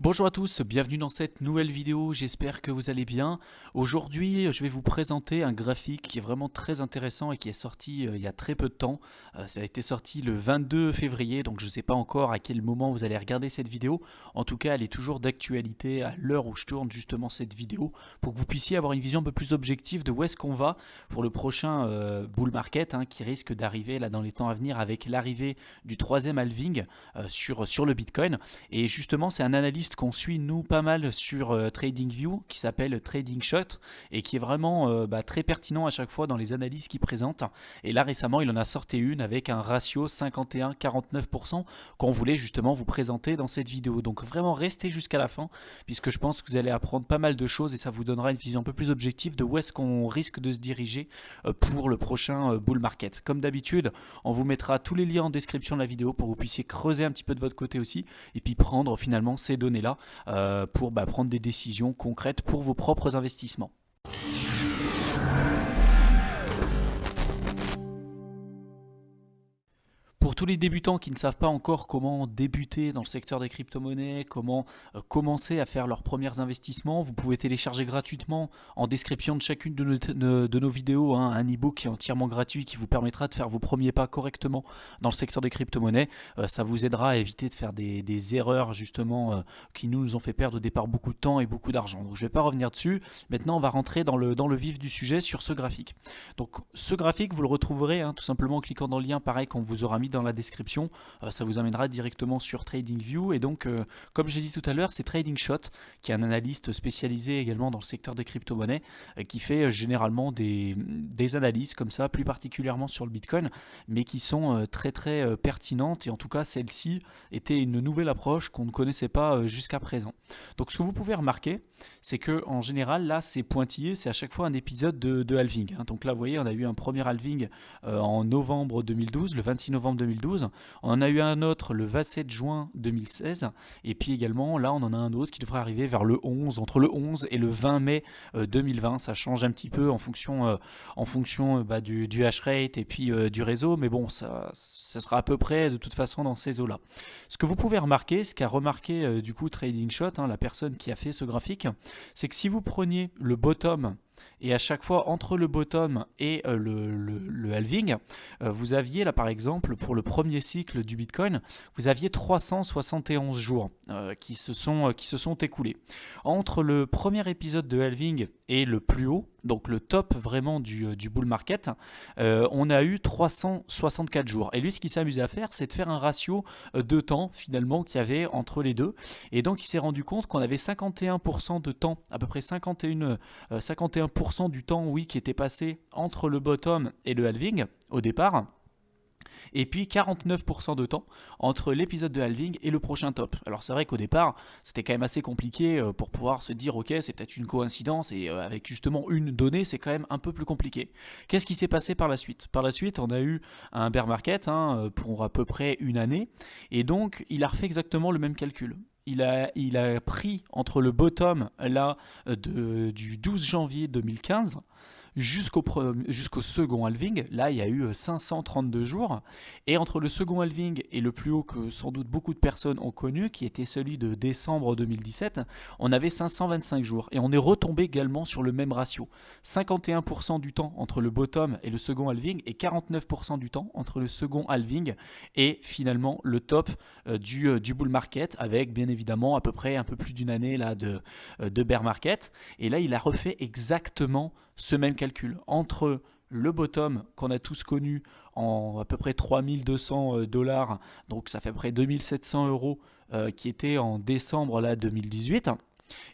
Bonjour à tous, bienvenue dans cette nouvelle vidéo, j'espère que vous allez bien. Aujourd'hui, je vais vous présenter un graphique qui est vraiment très intéressant et qui est sorti il y a très peu de temps. Ça a été sorti le 22 février, donc je ne sais pas encore à quel moment vous allez regarder cette vidéo. En tout cas, elle est toujours d'actualité à l'heure où je tourne justement cette vidéo, pour que vous puissiez avoir une vision un peu plus objective de où est-ce qu'on va pour le prochain bull market qui risque d'arriver là dans les temps à venir avec l'arrivée du troisième halving sur le Bitcoin. Et justement, c'est un analyste qu'on suit nous pas mal sur TradingView qui s'appelle Trading Shot et qui est vraiment très pertinent à chaque fois dans les analyses qu'il présente. Et là récemment il en a sorti une avec un ratio 51-49% qu'on voulait justement vous présenter dans cette vidéo. Donc vraiment restez jusqu'à la fin puisque je pense que vous allez apprendre pas mal de choses et ça vous donnera une vision un peu plus objective de où est-ce qu'on risque de se diriger pour le prochain bull market. Comme d'habitude, on vous mettra tous les liens en description de la vidéo pour que vous puissiez creuser un petit peu de votre côté aussi et puis prendre finalement ces données là pour prendre des décisions concrètes pour vos propres investissements. Pour tous les débutants qui ne savent pas encore comment débuter dans le secteur des crypto-monnaies, comment commencer à faire leurs premiers investissements, vous pouvez télécharger gratuitement en description de chacune de nos vidéos un e-book qui est entièrement gratuit qui vous permettra de faire vos premiers pas correctement dans le secteur des crypto-monnaies. Ça vous aidera à éviter de faire des erreurs justement qui nous ont fait perdre au départ beaucoup de temps et beaucoup d'argent. Donc je ne vais pas revenir dessus. Maintenant on va rentrer dans le vif du sujet sur ce graphique. Donc ce graphique vous le retrouverez tout simplement en cliquant dans le lien pareil qu'on vous aura mis dans la description, ça vous amènera directement sur TradingView et donc comme j'ai dit tout à l'heure c'est Trading Shot qui est un analyste spécialisé également dans le secteur des crypto-monnaies qui fait généralement des analyses comme ça, plus particulièrement sur le Bitcoin, mais qui sont très pertinentes et en tout cas celle-ci était une nouvelle approche qu'on ne connaissait pas jusqu'à présent. Donc ce que vous pouvez remarquer c'est que en général là c'est pointillé, c'est à chaque fois un épisode de halving. Donc là vous voyez on a eu un premier halving en novembre 2012, le 26 novembre 2012, on en a eu un autre le 27 juin 2016 et puis également là on en a un autre qui devrait arriver vers le 11, entre le 11 et le 20 mai 2020, ça change un petit peu en fonction du hash rate et puis du réseau, mais bon ça sera à peu près de toute façon dans ces eaux là. Ce que vous pouvez remarquer, ce qu'a remarqué du coup Trading Shot, la personne qui a fait ce graphique, c'est que si vous preniez le bottom et à chaque fois entre le bottom et le halving, vous aviez là par exemple pour le premier cycle du Bitcoin, vous aviez 371 jours qui se sont écoulés. Entre le premier épisode de halving et le plus haut, donc le top vraiment du bull market, on a eu 364 jours. Et lui ce qu'il s'est amusé à faire, c'est de faire un ratio de temps finalement qu'il y avait entre les deux. Et donc il s'est rendu compte qu'on avait 51% de temps, à peu près 51% du temps qui était passé entre le bottom et le halving au départ. Et puis 49% de temps entre l'épisode de halving et le prochain top. Alors c'est vrai qu'au départ c'était quand même assez compliqué pour pouvoir se dire ok c'est peut-être une coïncidence et avec justement une donnée c'est quand même un peu plus compliqué. Qu'est-ce qui s'est passé par la suite? Par la suite on a eu un bear market pour à peu près une année et donc il a refait exactement le même calcul. Il a pris entre le bottom là du 12 janvier 2015 jusqu'au second halving, là il y a eu 532 jours, et entre le second halving et le plus haut que sans doute beaucoup de personnes ont connu, qui était celui de décembre 2017, on avait 525 jours, et on est retombé également sur le même ratio, 51% du temps entre le bottom et le second halving, et 49% du temps entre le second halving et finalement le top du bull market, avec bien évidemment à peu près un peu plus d'une année là, de bear market, et là il a refait exactement ce même calcul entre le bottom qu'on a tous connu en à peu près 3200 $, donc ça fait à peu près 2700 euros qui était en décembre là, 2018,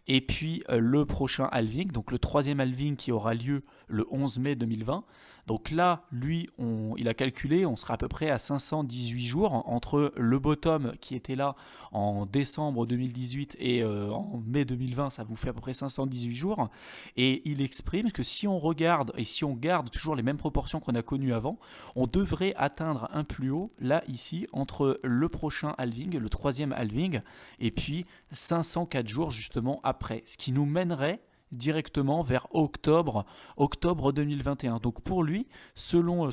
et puis le prochain halving, donc le troisième halving qui aura lieu le 11 mai 2020. Donc là, lui, il a calculé, on sera à peu près à 518 jours entre le bottom qui était là en décembre 2018 et en mai 2020, ça vous fait à peu près 518 jours. Et il exprime que si on regarde et si on garde toujours les mêmes proportions qu'on a connues avant, on devrait atteindre un plus haut, là, ici, entre le prochain halving, le troisième halving, et puis 504 jours justement après. Ce qui nous mènerait directement vers octobre 2021. Donc pour lui, selon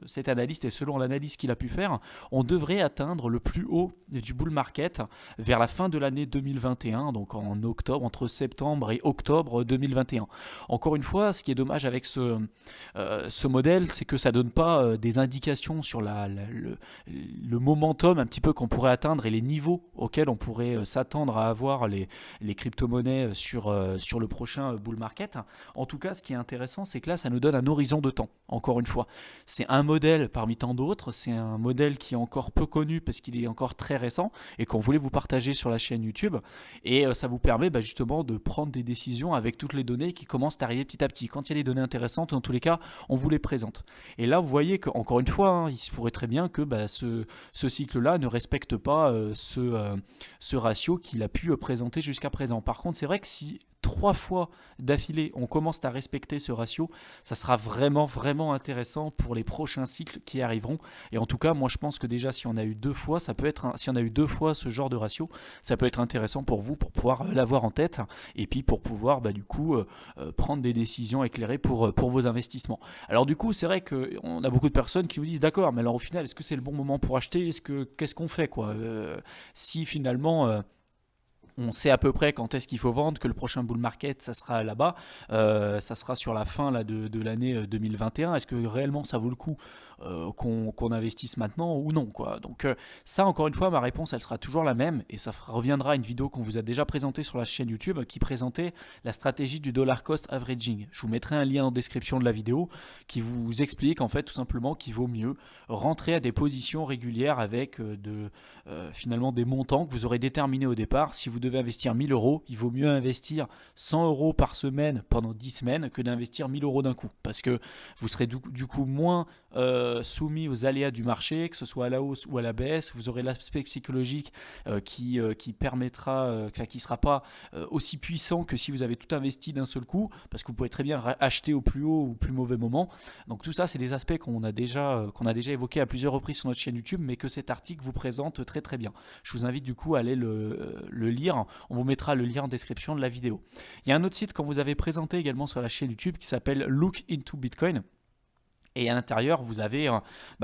cet analyste et selon l'analyse qu'il a pu faire, on devrait atteindre le plus haut du bull market vers la fin de l'année 2021, donc en octobre, entre septembre et octobre 2021. Encore une fois, ce qui est dommage avec ce modèle, c'est que ça donne pas des indications sur le momentum un petit peu qu'on pourrait atteindre et les niveaux auxquels on pourrait s'attendre à avoir les crypto-monnaies sur le prochain bull market. En tout cas, ce qui est intéressant, c'est que là, ça nous donne un horizon de temps. Encore une fois, c'est un modèle parmi tant d'autres. C'est un modèle qui est encore peu connu parce qu'il est encore très récent et qu'on voulait vous partager sur la chaîne YouTube. Et ça vous permet justement de prendre des décisions avec toutes les données qui commencent à arriver petit à petit. Quand il y a des données intéressantes, dans tous les cas, on vous les présente. Et là, vous voyez qu'encore une fois, il se pourrait très bien que ce cycle-là ne respecte pas ce ratio qu'il a pu présenter jusqu'à présent. Par contre, c'est vrai que si 3 fois d'affilée on commence à respecter ce ratio, ça sera vraiment vraiment intéressant pour les prochains cycles qui arriveront. Et en tout cas, moi je pense que déjà si on a eu 2 fois, si on a eu 2 fois ce genre de ratio, ça peut être intéressant pour vous, pour pouvoir l'avoir en tête et puis pour pouvoir prendre des décisions éclairées pour vos investissements. Alors du coup, c'est vrai qu'on a beaucoup de personnes qui vous disent d'accord, mais alors au final, est-ce que c'est le bon moment pour acheter? Qu'est-ce qu'on fait quoi si finalement on sait à peu près quand est-ce qu'il faut vendre, que le prochain bull market, ça sera là-bas, ça sera sur la fin de l'année 2021. Est-ce que réellement ça vaut le coup qu'on investisse maintenant ou non quoi. Donc ça, encore une fois, ma réponse, elle sera toujours la même et ça reviendra à une vidéo qu'on vous a déjà présentée sur la chaîne YouTube qui présentait la stratégie du dollar cost averaging. Je vous mettrai un lien en description de la vidéo qui vous explique en fait tout simplement qu'il vaut mieux rentrer à des positions régulières avec finalement des montants que vous aurez déterminés au départ. Si vous devez investir 1000 euros, il vaut mieux investir 100 euros par semaine pendant 10 semaines que d'investir 1000 euros d'un coup. Parce que vous serez du coup moins soumis aux aléas du marché, que ce soit à la hausse ou à la baisse. Vous aurez l'aspect psychologique qui permettra, qui ne sera pas aussi puissant que si vous avez tout investi d'un seul coup, parce que vous pouvez très bien acheter au plus haut ou au plus mauvais moment. Donc tout ça, c'est des aspects qu'on a déjà évoqués à plusieurs reprises sur notre chaîne YouTube, mais que cet article vous présente très très bien. Je vous invite du coup à aller le lire. On vous mettra le lien en description de la vidéo. Il y a un autre site qu'on vous avait présenté également sur la chaîne YouTube qui s'appelle Look into Bitcoin. Et à l'intérieur, vous avez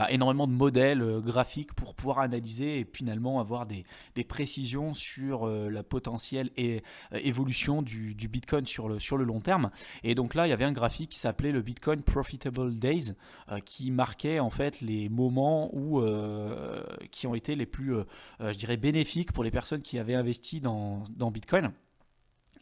énormément de modèles graphiques pour pouvoir analyser et finalement avoir des précisions sur la potentielle évolution du Bitcoin sur le long terme. Et donc là, il y avait un graphique qui s'appelait le Bitcoin Profitable Days qui marquait en fait les moments qui ont été les plus, je dirais, bénéfiques pour les personnes qui avaient investi dans Bitcoin.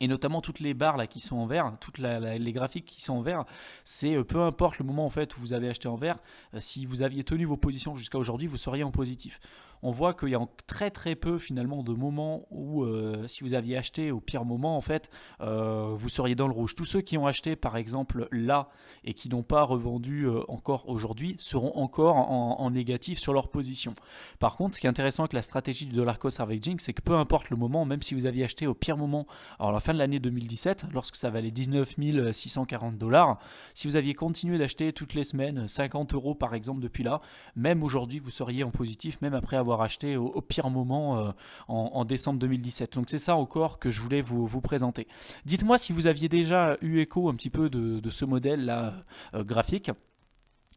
Et notamment toutes les barres là qui sont en vert, les graphiques qui sont en vert, c'est peu importe le moment en fait où vous avez acheté en vert, si vous aviez tenu vos positions jusqu'à aujourd'hui, vous seriez en positif. On voit qu'il y a très très peu finalement de moments où si vous aviez acheté au pire moment en fait, vous seriez dans le rouge. Tous ceux qui ont acheté par exemple là et qui n'ont pas revendu encore aujourd'hui seront encore en négatif sur leur position. Par contre, ce qui est intéressant avec la stratégie du dollar cost averaging, c'est que peu importe le moment, même si vous aviez acheté au pire moment, alors la fin de l'année 2017, lorsque ça valait 19 640 $, si vous aviez continué d'acheter toutes les semaines 50 euros par exemple depuis là, même aujourd'hui vous seriez en positif, même après avoir acheté au pire moment en décembre 2017. Donc c'est ça encore que je voulais vous présenter. Dites-moi si vous aviez déjà eu écho un petit peu de ce modèle là graphique,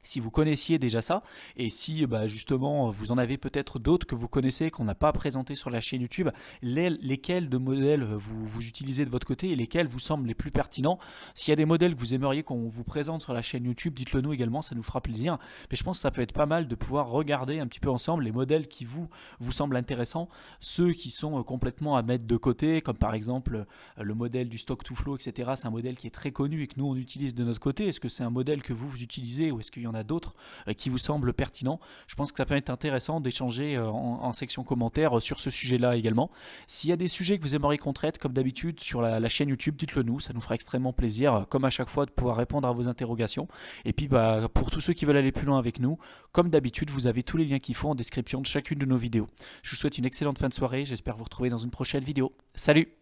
si vous connaissiez déjà ça, et si justement vous en avez peut-être d'autres que vous connaissez, qu'on n'a pas présenté sur la chaîne YouTube, lesquels de modèles vous utilisez de votre côté et lesquels vous semblent les plus pertinents. S'il y a des modèles que vous aimeriez qu'on vous présente sur la chaîne YouTube, dites-le nous également, ça nous fera plaisir. Mais je pense que ça peut être pas mal de pouvoir regarder un petit peu ensemble les modèles qui vous semblent intéressants, ceux qui sont complètement à mettre de côté, comme par exemple le modèle du stock to flow, etc. C'est un modèle qui est très connu et que nous on utilise de notre côté. Est-ce que c'est un modèle que vous utilisez ou est-ce qu'il y en a d'autres qui vous semblent pertinents? Je pense que ça peut être intéressant d'échanger en section commentaires sur ce sujet-là également. S'il y a des sujets que vous aimeriez qu'on traite, comme d'habitude sur la chaîne YouTube, dites-le nous, ça nous fera extrêmement plaisir, comme à chaque fois, de pouvoir répondre à vos interrogations. Et puis pour tous ceux qui veulent aller plus loin avec nous, comme d'habitude, vous avez tous les liens qu'il faut en description de chacune de nos vidéos. Je vous souhaite une excellente fin de soirée, j'espère vous retrouver dans une prochaine vidéo. Salut!